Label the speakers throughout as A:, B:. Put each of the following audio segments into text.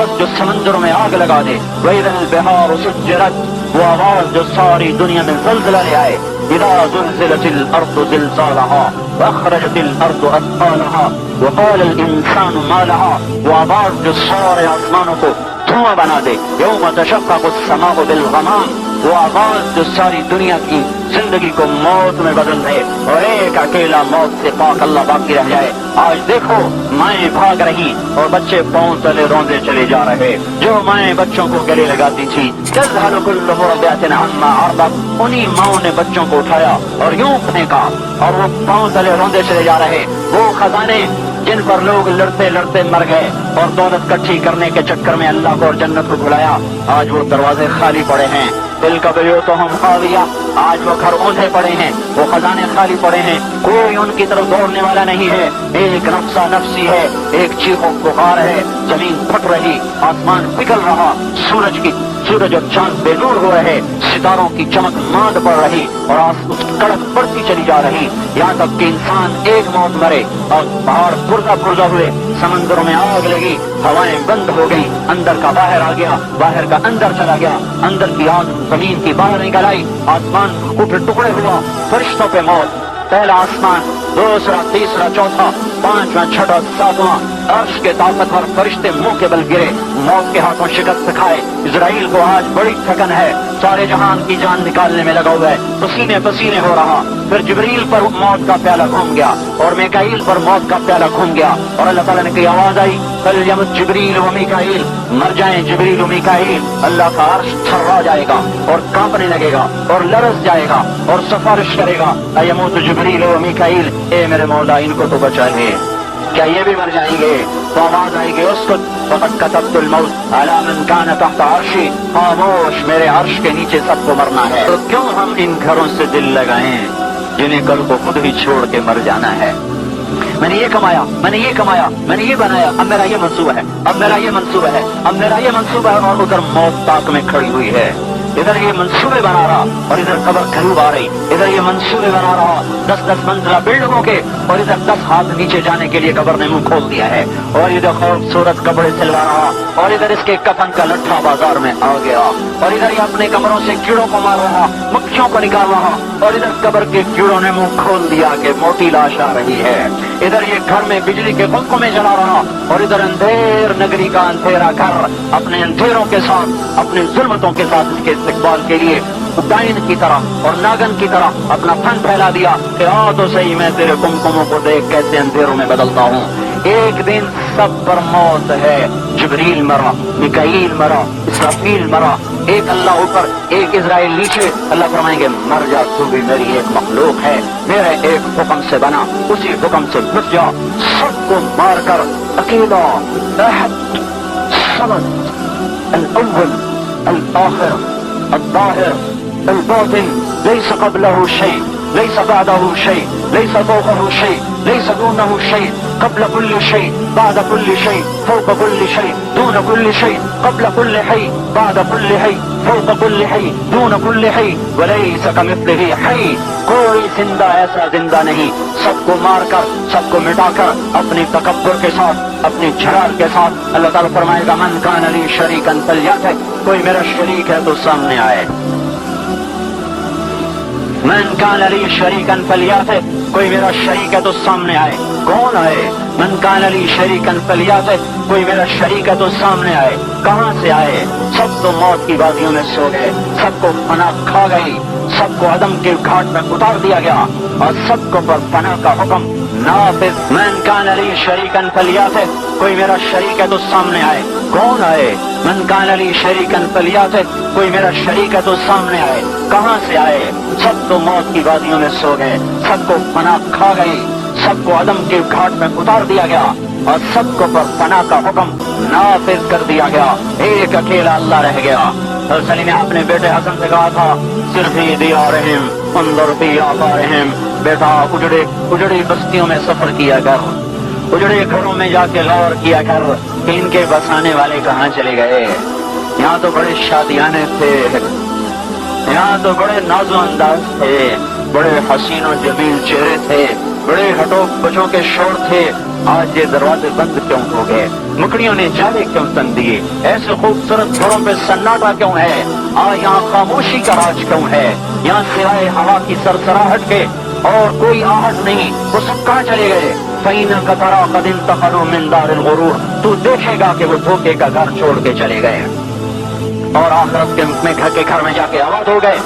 A: آواز جو سمندروں میں آگ لگا دے، وَإِذَا الْبِحَارُ سُجِّرَتْ، وہ آواز جو ساری دنیا میں زلزلہ لے آئے، إِذَا زُلْزِلَتِ الْأَرْضُ زِلْزَالَهَا وَأَخْرَجَتِ الْأَرْضُ أَثْقَالَهَا وَقَالَ الْإِنسَانُ مَا لَهَا، وہ آواز جو سارے آسمانوں کو دھواں بنا دے، يَوْمَ تَشَقَّقُ السَّمَاءُ بِالْغَمَامِ، وہ آواز جو ساری دنیا کی زندگی کو موت میں بدل دے اور ایک اکیلا موت سے پاک اللہ باقی رہ جائے۔ آج دیکھو مائیں بھاگ رہی اور بچے پاؤں تلے روندے چلے جا رہے، جو مائیں بچوں کو گلے لگاتی تھی، تذهل كل مرضعة عما أرضعت، انہی ماؤں نے بچوں کو اٹھایا اور یوں پھینکا اور وہ پاؤں تلے روندے چلے جا رہے۔ وہ خزانے جن پر لوگ لڑتے لڑتے مر گئے اور دولت کٹھی کرنے کے چکر میں اللہ کو اور جنت کو بھلایا، آج وہ دروازے خالی پڑے ہیں۔ تلک بیوتہم خاویہ، آج وہ گھر اوندھے پڑے ہیں، وہ خزانے خالی پڑے ہیں، کوئی ان کی طرف دوڑنے والا نہیں ہے۔ ایک نفسا نفسی ہے، ایک چیخ و پکار ہے، زمین پھٹ رہی، آسمان پگھل رہا، سورج اور چاند بے نور ہو رہے، ستاروں کی چمک ماند پڑ رہی اور اس کڑک بڑھتی چلی جا رہی، یہاں تک کہ انسان ایک موت مرے اور پہاڑ پرزا ہوئے، سمندروں میں آگ لگی، ہوائیں بند ہو گئی، اندر کا باہر آ گیا، باہر کا اندر چلا گیا، اندر کی آگ زمین کی باہر نکل آئی، آسمان ٹکڑے ہوا، فرشتوں پہ موت، پہلا آسمان، دوسرا، تیسرا، چوتھا، پانچواں، چھٹا، ساتواں، عرش کے طاقتور فرشتے منہ کے بل گرے، موت کے ہاتھوں شکست کھائے۔ اسرائیل کو آج بڑی تھکن ہے، سارے جہان کی جان نکالنے میں لگا ہوا ہے، پسینے پسینے ہو رہا۔ پھر جبریل پر موت کا پیالہ گھوم گیا اور میکائیل پر موت کا پیالہ گھوم گیا اور اللہ تعالیٰ نے کی آواز آئی، فَلْيَمُتْ جبریل و میکائیل، مر جائیں جبریل و میکائیل۔ اللہ کا عرش تھرا جائے گا اور کانپنے لگے گا اور لرز جائے گا اور سفارش کرے گا، اَيَمُوتُ جبریل و میکائیل، اے میرے مولا ان کو تو بچائیے، کیا یہ بھی مر جائیں گے؟ تو آواز آئے گی، اسکت فقد كتبت الموت على من كان تحت عرشی، خاموش، میرے عرش کے نیچے سب کو مرنا ہے۔ تو کیوں ہم ان گھروں سے دل لگائیں جنہیں کل کو خود ہی چھوڑ کے مر جانا ہے؟ میں نے یہ کمایا، میں نے یہ کمایا، میں نے یہ بنایا، اب میرا یہ منصوبہ ہے، اب میرا یہ منصوبہ ہے، اب میرا یہ منصوبہ ہے، اور ادھر موت تاک میں کھڑی ہوئی ہے۔ ادھر یہ منصوبے بنا رہا اور ادھر قبر قریب آ رہی، ادھر یہ منصوبے بنا رہا 10 منزلہ بلڈنگوں کے اور ادھر 10 ہاتھ نیچے جانے کے لیے قبر نے منہ کھول دیا ہے، اور ادھر خوبصورت کپڑے سلوا رہا اور ادھر اس کے کفن کا لٹھا بازار میں آ گیا، اور ادھر یہ اپنے کمروں سے کیڑوں کو مار رہا، مکھیوں کو نکال رہا، اور ادھر قبر کے کیڑوں نے منہ کھول دیا کہ موٹی لاش آ رہی ہے۔ ادھر یہ گھر میں بجلی کے خلقوں میں جلا رہا اور ادھر اندھیر نگری کا اندھیرا گھر اپنے اندھیروں کے ساتھ، اپنے ظلمتوں کے ساتھ اس کے استقبال کے لیے ڈائن کی طرح اور ناگن کی طرح اپنا پھن پھیلا دیا کہ آ تو صحیح، میں تیرے کمکموں کو دیکھ کیسے اندھیروں میں بدلتا ہوں۔ ایک دن سب پر موت ہے، جبریل مرا، میکائیل مرا، اسرافیل مرا، ایک اللہ اوپر، ایک اسرائیل نیچے۔ اللہ فرمائیں گے مر جا، تو بھی میری ایک مخلوق ہے، میرے ایک حکم سے بنا، اسی حکم سے مٹ جا۔ سب کو مار کر اکیلا، احد، صمد، الاول، الآخر، الظاہر، الباطن، ليس قبله شيء، ليس بعده شيء، ليس فوقه شيء، ليس دونه شيء، قبل كل شيء، بعد كل شيء، فوق كل شيء، دون كل شيء، قبل كل حي، بعد كل حي، فوق كل حي، دون كل حي، وليس كمثله حي، کوئی زندہ ایسا زندہ نہیں۔ سب کو مار کر، سب کو مٹا کر، اپنی تکبر کے ساتھ، اپنی جلال کے ساتھ اللہ تعالیٰ فرمائے گا من کان لی شریکا فلیأتِ، کوئی میرا شریک ہے تو سامنے آئے۔ من کان لی شریکا فلیأتِ، کوئی میرا شریک ہے تو سامنے آئے۔ کون آئے؟ من کان لی شریکا فلیأتِ، کوئی میرا شریک ہے تو سامنے آئے۔ کہاں سے آئے؟ سب تو موت کی وادیوں میں سو گئے، سب کو فنا کھا گئی، سب کو عدم کے گھاٹ میں اتار دیا گیا اور سب کو پر فنا کا حکم نافذ۔ من کان لی شریکا فلیأتِ، کوئی میرا شریک ہے تو سامنے آئے۔ کون آئے؟ من کان لی شریکا فلیأتِ، کوئی میرا شریک ہے تو سامنے آئے۔ کہاں سے آئے؟ سب تو موت کی وادیوں میں سو گئے، سب کو فنا کھا گئی، سب کو عدم کے گھاٹ میں اتار دیا گیا اور سب کو پر فنا کا حکم نافذ کر دیا گیا۔ ایک اکیلا اللہ رہ گیا۔ حسین نے اپنے بیٹے حسن سے کہا تھا صرف ہی دیارہم انظر فی آثارہم، بیٹا اجڑی بستیوں میں سفر کیا کر، اجڑے گھروں میں جا کے غور کیا کر کہ ان کے بسانے والے کہاں چلے گئے۔ یہاں تو بڑے شادیانے تھے، یہاں تو بڑے ناز و انداز تھے، بڑے حسین و جمیل چہرے تھے، بڑے ہٹو بچوں کے شور تھے، آج یہ دروازے بند کیوں ہو گئے؟ مکڑیوں نے جالے کیوں تن دیے؟ ایسے خوبصورت گھروں پہ سناٹا کیوں ہے؟ یہاں خاموشی کا راج کیوں ہے؟ یہاں سوائے ہوا کی سرسراہٹ کے اور کوئی آہٹ نہیں. وہ سب کہاں چلے گئے؟ فَإِنَّكَ تَرَىٰ قَدْ انتقلوا مِن دَارِ الْغُرُورِ. تو دیکھے گا کہ وہ دھوکے کا گھر چھوڑ کے چلے گئے اور آخرت کے گھر میں جا کے آباد ہو گئے.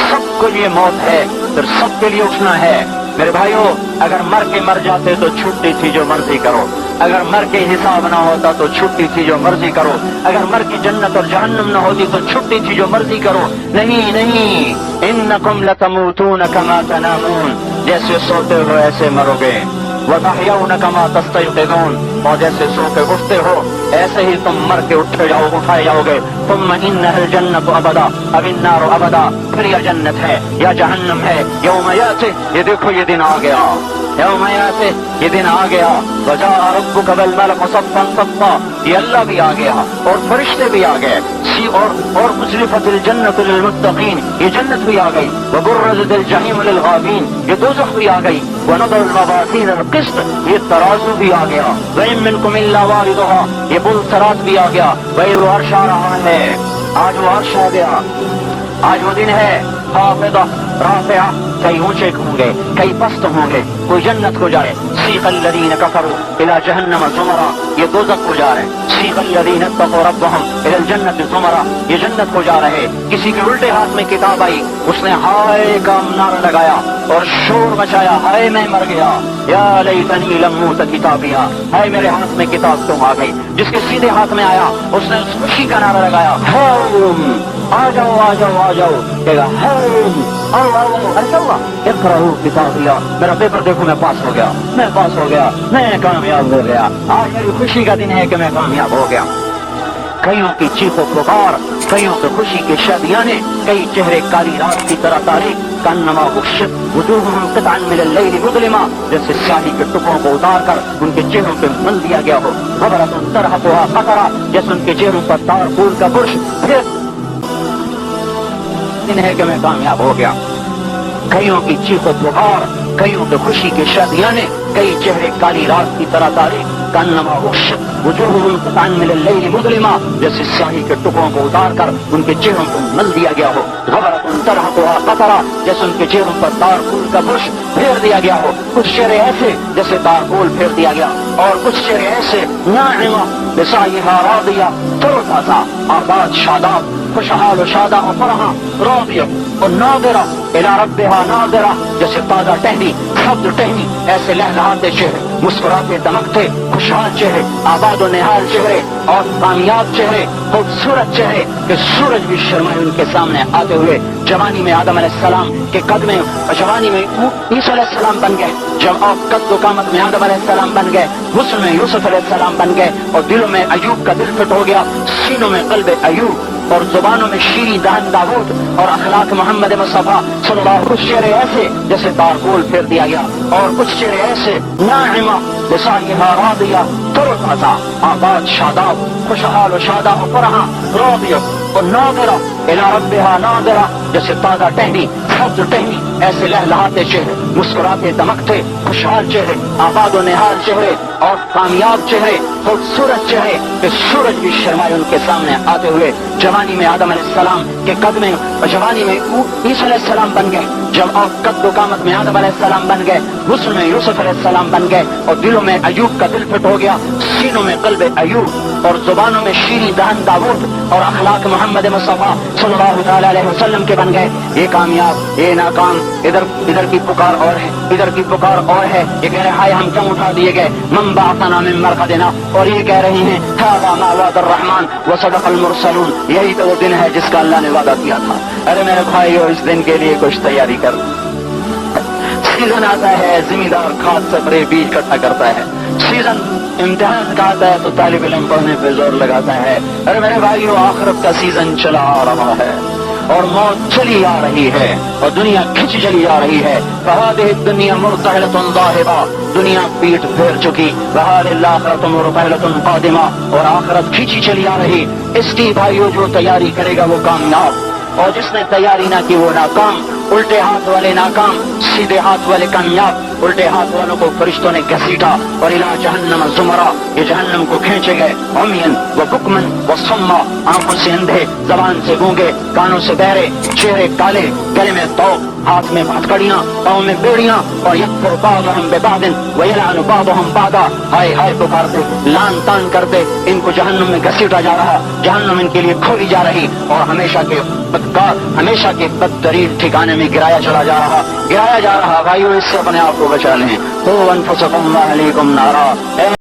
A: سب کو یہ موت ہے، پھر سب کے لیے اٹھنا ہے. میرے بھائیوں، اگر مر جاتے تو چھٹی تھی جو مرضی کرو. اگر مر کے حساب نہ ہوتا تو چھٹی تھی جو مرضی کرو. اگر مر کی جنت اور جہنم نہ ہوتی تو چھٹی تھی جو مرضی کرو. نہیں، انکم لتموتون کما تنامون. جیسے سوتے ہو ایسے مرو گے. وتحیون کما تستیقظون. اور جیسے سو کے اٹھتے ہو ایسے ہی تم مر کے اٹھائے جاؤ گے. ثم انها الجنت ابدا، اب النار ابدا. پھر یا جنت ہے یا جہنم ہے. یوم یاتی، یہ دیکھو یہ دن آ گیا. یوم یاتی، یہ دن آ گیا. وجاء ربک والملک صفا صفا، یہ اللہ بھی آ گیا اور فرشتے بھی آ گئے. اور ازلفت الجنت للمتقین، یہ جنت بھی آ گئی. وبرزت الجحیم للغابین، یہ دوزخ بھی آ گئی. ونضع الموازین القسط، یہ ترازو بھی آ گیا. وَإِن مِّنكُمْ إِلَّا وَارِدُهَا، یہ پل صراط بھی آ گیا. وَإِذْ عرش آ رہا ہے، آج وہ عرش آ گیا. آج وہ دن ہے. خافضہ رافعہ، کئی اونچے ہوں گے کئی پست ہوں گے. کوئی جنت کو جائے. سیق الذین کفروا الی جہنم زمرا، یہ دوزخ کو جا رہے. سیق الذین اتقوا ربهم الی الجنت زمرا، یہ جنت کو جا رہے. کسی کے الٹے ہاتھ میں کتاب آئی، اس نے ہائے کا نعرہ لگایا اور شور مچایا، ہائے میں مر گیا. یا لیتنی لم اوت کتابیا، ہائے میرے ہاتھ میں کتاب تم آ گئی. جس کے سیدھے ہاتھ میں آیا اس نے اس خوشی کا نعرہ لگایا، آ جاؤ آ جاؤ آ جاؤ. کہے گا اللہ اقرأوا کتابیا، میرا پیپر دیکھو میں پاس ہو گیا، میں پاس ہو گیا، میں کامیاب ہو گیا. آج میری خوشی کا دن ہے کہ میں کامیاب ہو گیا. کئیوں کی چیخ و پکار، کئیوں کی خوشی کی شادیاں نے، کئی چہرے کالی رات کی طرح تاریک. کانما اخشت وجوہہم قطعا من اللیل مظلما، جیسے سیاہی کے ٹکڑوں کو اتار کر ان کے چہروں پہ مل دیا گیا ہو. غبرۃ ترہقھا قطرہ، جیسے ان کے چہروں پر تار پھول کا برش. پھر دن ہے کہ میں کامیاب ہو گیا. کئیوں کی چیخ و پکار، کئیوں کی خوشی کی شادیاں نے، کئی چہرے کالی رات کی طرح تاریک. کانما اخشت وجوہہم قطعا من اللیل مظلما، جیسے سیاہی کے ٹکڑوں کو اتار کر ان کے چہروں کو مل دیا گیا ہو. غبرۃ ترہقھا قطرہ، جیسے ان کے چہروں پر تار پھول کا برش پھیر دیا گیا ہو. کچھ چہرے ایسے جیسے تار پھول پھیر دیا گیا، اور کچھ چہرے ایسے ناعمہ بسعیہا راضیہ، تر و تازہ، آباد شاداب، خوشحال و شادہ و فرحاں. راضیہ اور ناظرہ الی ربہا ناظرہ، جیسے تازہ ٹہنی، سبز ٹہنی، ایسے لہلہاتے چہرے، مسکراتے دمکتے خوشحال چہرے، آباد و نہال چہرے اور کامیاب چہرے، خوبصورت چہرے کہ سورج بھی شرمائے ان کے سامنے آتے ہوئے. جوانی میں آدم علیہ السلام کے قد میں، جوانی میں عیسیٰ علیہ السلام بن گئے. جب آپ قد و قامت میں آدم علیہ السلام بن گئے، حسن میں یوسف علیہ السلام بن گئے، اور دلوں میں ایوب کا دل فٹ ہو گیا، سینوں میں قلب ایوب، اور زبانوں میں شیریں دہن داود، اور اخلاق محمد مصطفیٰ صلی اللہ علیہ وسلم. کچھ چہرے ایسے جیسے تارکول پھیر دیا گیا، اور کچھ چہرے ایسے ناعمہ بسعیہا راضیہ، تر و تازہ، آباد شاداب، خوشحال و شادہ و فرحاں. راضیہ اور ناظرہ الی ربہا ناظرہ، جیسے تازہ ٹہنی، سبز ٹہنی، ایسے لہلہاتے چہرے، مسکراتے دمکتے خوشحال چہرے، آباد و نہال چہرے اور کامیاب چہرے، خوبصورت چہرے کہ سورج بھی شرمائے ان کے سامنے آتے ہوئے. جوانی میں آدم علیہ السلام کے قد میں، جوانی میں عیسیٰ علیہ السلام بن گئے. جب آپ قد و قامت میں آدم علیہ السلام بن گئے، حسن میں یوسف علیہ السلام بن گئے، اور دلوں میں ایوب کا دل فٹ ہو گیا، سینوں میں قلب ایوب، اور زبانوں میں شیریں دہن داود، اور اخلاق محمد مصطفیٰ صلی اللہ علیہ وسلم کے بن گئے. یہ کامیاب، یہ ناکام، ادھر کی پکار اور ہے، ادھر کی پکار اور ہے. یہ کہہ رہے ہائے ہم کیوں اٹھا دیے گئے، من بعثنا من مرقدنا، اور یہ کہہ رہے ہیں ھذا ما وعد الرحمن وصدق المرسلون، یہی تو وہ دن ہے جس کا اللہ نے وعدہ کیا تھا. ارے میرے بھائیو، اس دن کے لیے کچھ تیاری کر. سیزن آتا ہے، زمیندار کھاد سپرے بیج اکٹھا کرتا ہے. سیزن امتحان کا آتا ہے تو طالب علم پڑھنے پہ زور لگاتا ہے. ارے میرے بھائیو، آخرت کا سیزن چلا آ رہا ہے، اور موت چلی آ رہی ہے، اور دنیا کھچ چلی آ رہی ہے. فہذہ الدنیا مرتحلۃ ذاہبہ، دنیا پیٹ پھیر چکی. وہذہ الآخرۃ مرتحلۃ قادمہ، اور آخرت کھچی چلی آ رہی. اس کی بھائیو جو تیاری کرے گا وہ کامیاب، اور جس نے تیاری نہ کی وہ ناکام. الٹے ہاتھ والے ناکام، سیدھے ہاتھ والے کامیاب. الٹے ہاتھ والوں کو فرشتوں نے گھسیٹا اور الی جہنم زمرا یہ جہنم کو کھینچے گئے عمین و بکمن و صما آنکھوں سے اندھے زبان سے گونگے کانوں سے بہرے چہرے کالے گلے میں توق ہاتھ میں ہتھکڑیاں پاؤں میں بیڑیاں اور یکفر بعضهم ببعض ویلعن بعضهم بعضا ہائے ہائے پکارتے لان تان کرتے ان کو جہنم میں گھسیٹا جا رہا جہنم ان کے لیے کھولی جا رہی اور ہمیشہ کے بدترین ٹھکانے میں گرایا جا رہا بھائیو اس سے اپنے آپ کو بچا لیں قوا انفسکم واہلیکم نارا